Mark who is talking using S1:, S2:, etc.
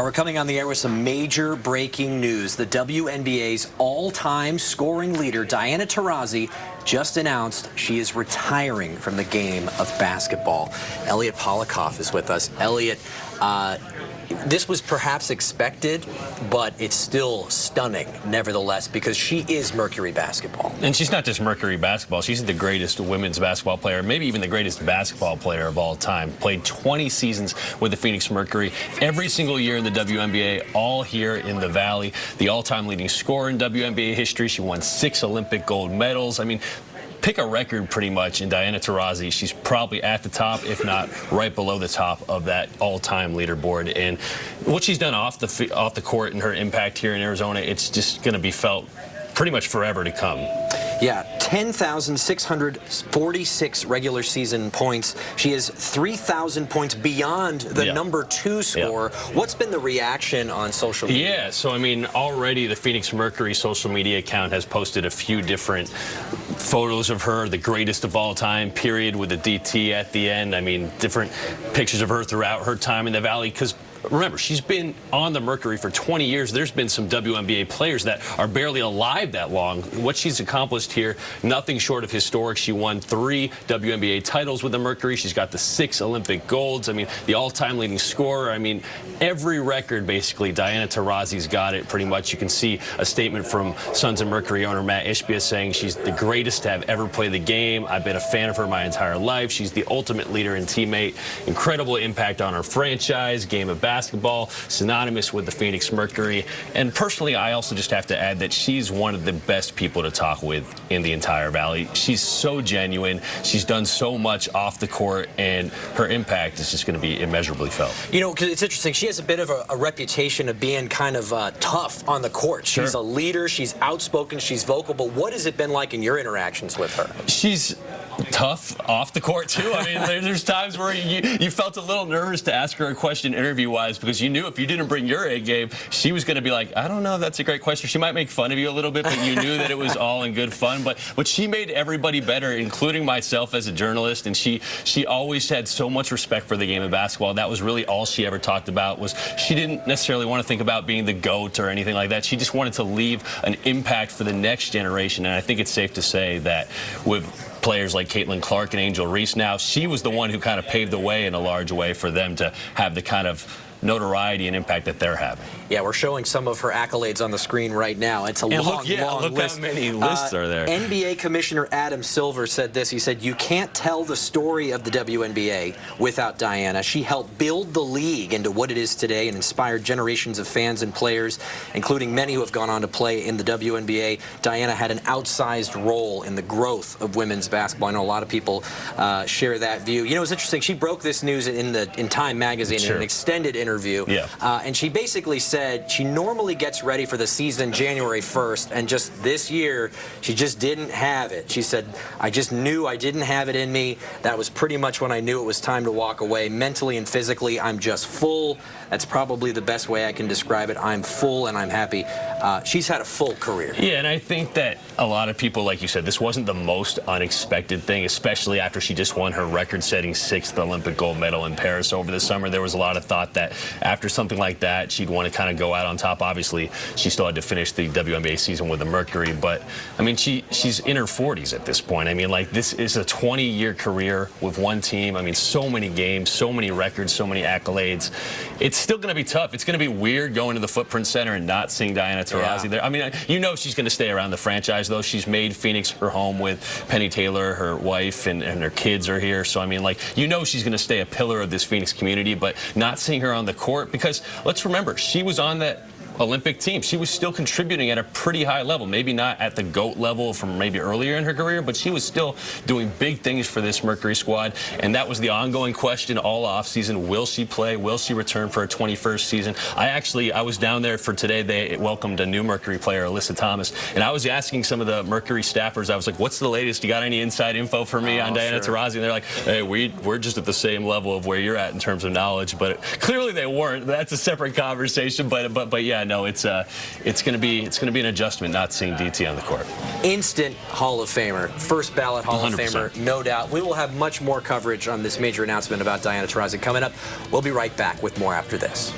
S1: We're coming on the air with some major breaking news. The WNBA's all-time scoring leader, Diana Taurasi, just announced she is retiring from the game of basketball. Elliott Polakoff is with us. Elliott, this was perhaps expected, but it's still stunning, nevertheless, because she is Mercury basketball.
S2: And she's not just Mercury basketball. She's the greatest women's basketball player, maybe even the greatest basketball player of all time. Played 20 seasons with the Phoenix Mercury, every single year in the WNBA, all here in the Valley. The all-time leading scorer in WNBA history. She won 6 Olympic gold medals. I mean, pick a record pretty much in Diana Taurasi. She's probably at the top, if not right below the top of that all-time leaderboard. And what she's done off the court and her impact here in Arizona, it's just going to be felt pretty much forever to come.
S1: Yeah, 10,646 regular season points. She has 3,000 points beyond the #2 score. What's been the reaction on social media?
S2: Yeah, so I mean, already the Phoenix Mercury social media account has posted a few different photos of her, the greatest of all time, period, with a DT at the end. I mean, different pictures of her throughout her time in the Valley, because remember, she's been on the Mercury for 20 years. There's been some WNBA players that are barely alive that long. What she's accomplished here, nothing short of historic. She won 3 WNBA titles with the Mercury. She's got the 6 Olympic golds. I mean, the all-time leading scorer. I mean, every record, basically, Diana Taurasi's got it pretty much. You can see a statement from Sons of Mercury owner Matt Ishbia saying she's the greatest to have ever played the game. I've been a fan of her my entire life. She's the ultimate leader and teammate. Incredible impact on our franchise, game of basketball, synonymous with the Phoenix Mercury. And personally, I also just have to add that she's one of the best people to talk with in the entire Valley. She's so genuine. She's done so much off the court, and her impact is just going to be immeasurably felt.
S1: You know, because it's interesting. She has a bit of a reputation of being kind of tough on the court.
S2: Sure.
S1: She's a leader. She's outspoken. She's vocal. But what has it been like in your interactions with her?
S2: She's tough off the court, too. I mean, there's times where you felt a little nervous to ask her a question interview-wise, because you knew if you didn't bring your A game, she was going to be like, I don't know if that's a great question. She might make fun of you a little bit, but you knew that it was all in good fun. But she made everybody better, including myself as a journalist, and she always had so much respect for the game of basketball. That was really all she ever talked about. Was she didn't necessarily want to think about being the GOAT or anything like that. She just wanted to leave an impact for the next generation, and I think it's safe to say that with players like Caitlin Clark and Angel Reese now, she was the one who kind of paved the way in a large way for them to have the kind of notoriety and impact that they're having.
S1: Yeah, we're showing some of her accolades on the screen right now. It's a long list.
S2: Look how many lists are there.
S1: NBA Commissioner Adam Silver said this. He said, you can't tell the story of the WNBA without Diana. She helped build the league into what it is today and inspired generations of fans and players, including many who have gone on to play in the WNBA. Diana had an outsized role in the growth of women's basketball. I know a lot of people share that view. You know, it's interesting. She broke this news in Time magazine in an extended interview. And she basically said she normally gets ready for the season January 1st, and just this year she just didn't have it. She said, I just knew I didn't have it in me. That was pretty much when I knew it was time to walk away. Mentally and physically, I'm just full. That's probably the best way I can describe it. I'm full and I'm happy. She's had a full career.
S2: Yeah, and I think that a lot of people, like you said, this wasn't the most unexpected thing, especially after she just won her record-setting 6th Olympic gold medal in Paris over the summer. There was a lot of thought that after something like that, she'd want to kind of go out on top. Obviously, she still had to finish the WNBA season with the Mercury, but I mean, she's in her 40s at this point. I mean, like, this is a 20-year career with one team. I mean, so many games, so many records, so many accolades. It's still going to be tough. It's going to be weird going to the Footprint Center and not seeing Diana Taurasi there. I mean, you know she's going to stay around the franchise, though. She's made Phoenix her home with Penny Taylor, her wife, and her kids are here. So, I mean, like, you know she's going to stay a pillar of this Phoenix community, but not seeing her on the court, because let's remember, she was on that Olympic team. She was still contributing at a pretty high level, maybe not at the GOAT level from maybe earlier in her career, but she was still doing big things for this Mercury squad, and that was the ongoing question all offseason. Will she play? Will she return for her 21st season? I was down there for today. They welcomed a new Mercury player, Alyssa Thomas, and I was asking some of the Mercury staffers, I was like, what's the latest? You got any inside info for me on Diana Taurasi? And they're like, hey, we're just at the same level of where you're at in terms of knowledge, but clearly they weren't. That's a separate conversation, but yeah, no, it's going to be an adjustment not seeing DT on the court.
S1: Instant Hall of Famer, first ballot Hall
S2: 100%.
S1: of Famer, no doubt. We will have much more coverage on this major announcement about Diana Taurasi coming up. We'll be right back with more after this.